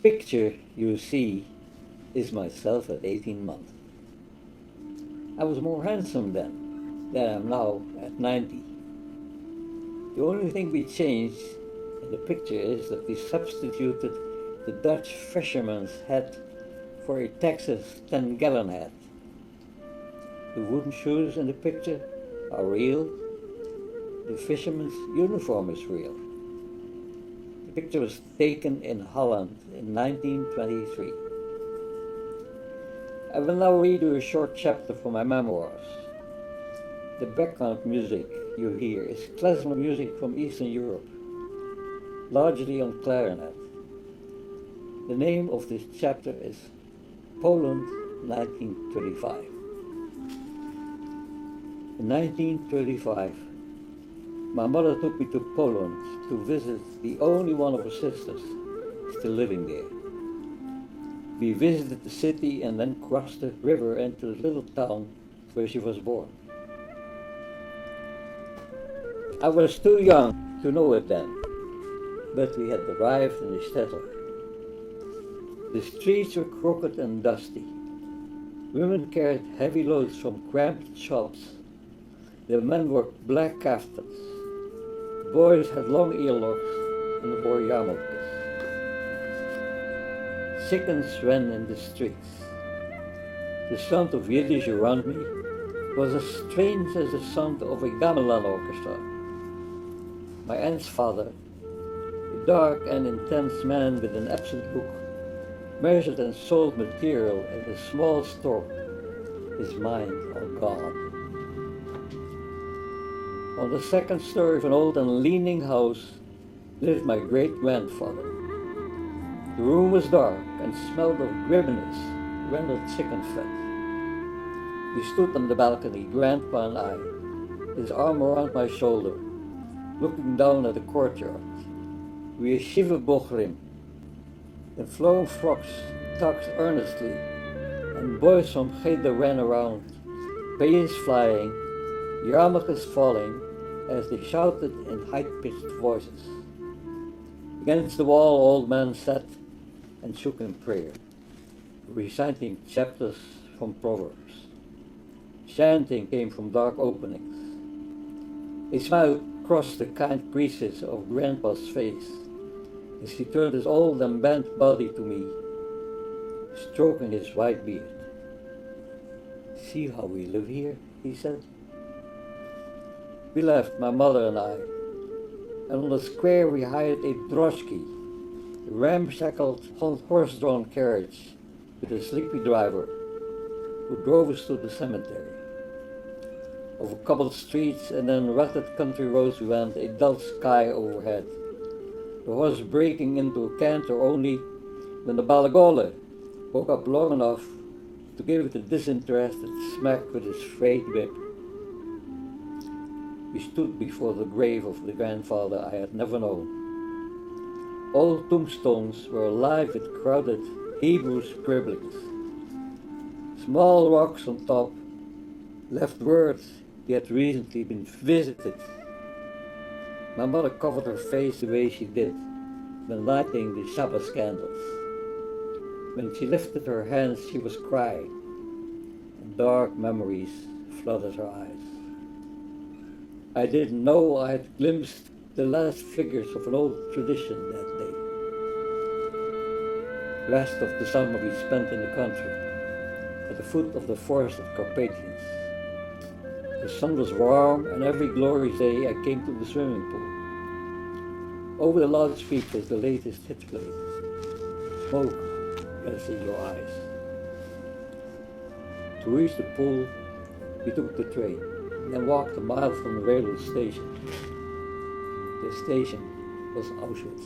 picture you see is myself at 18 months. I was more handsome then than I am now at 90. The only thing we changed in the picture is that we substituted the Dutch fisherman's hat for a Texas 10-gallon hat. The wooden shoes in the picture are real. The fisherman's uniform is real. The picture was taken in Holland in 1923. I will now read you a short chapter from my memoirs. The background music you hear is klezmer music from Eastern Europe, largely on clarinet. The name of this chapter is Poland, 1935. In 1935, my mother took me to Poland to visit the only one of her sisters still living there. We visited the city and then crossed the river into the little town where she was born. I was too young to know it then, but we had arrived in the shtetl. The streets were crooked and dusty. Women carried heavy loads from cramped shops. The men wore black kaftans. Boys had long earlocks and wore yarmulkes. Chickens ran in the streets. The sound of Yiddish around me was as strange as the sound of a gamelan orchestra. My aunt's father, a dark and intense man with an absent look, measured and sold material in a small store, his mind all gone. On the second story of an old and leaning house lived my great-grandfather. The room was dark and smelled of gribbiness, rendered chicken fat. We stood on the balcony, Grandpa and I, his arm around my shoulder, looking down at the courtyard. We yeshiva bochrim, in flowing frocks, talked earnestly, and boys from cheder ran around, payas flying, yarmulkes falling, as they shouted in high-pitched voices. Against the wall, old men sat and shook in prayer, reciting chapters from Proverbs. Chanting came from dark openings. A smile crossed the kind creases of Grandpa's face as he turned his old and bent body to me, stroking his white beard. "See how we live here," he said. We left, my mother and I, and on the square we hired a droshky, a ramshackle horse-drawn carriage with a sleepy driver who drove us to the cemetery. Over cobbled streets and then rutted country roads we went, a dull sky overhead. The horse breaking into a canter only when the balagole woke up long enough to give it a disinterested smack with his frayed whip. We stood before the grave of the grandfather I had never known. All tombstones were alive with crowded Hebrew scribblings. Small rocks on top left words he had recently been visited. My mother covered her face the way she did when lighting the Shabbos candles. When she lifted her hands, she was crying, and dark memories flooded her eyes. I didn't know I had glimpsed the last figures of an old tradition that day. The rest of the summer we spent in the country, at the foot of the forest of Carpathians. The sun was warm, and every glorious day I came to the swimming pool. Over the loudspeakers, the latest hit played. Smoke gets in your eyes. To reach the pool, we took the train, then walked a mile from the railroad station. The station was Auschwitz.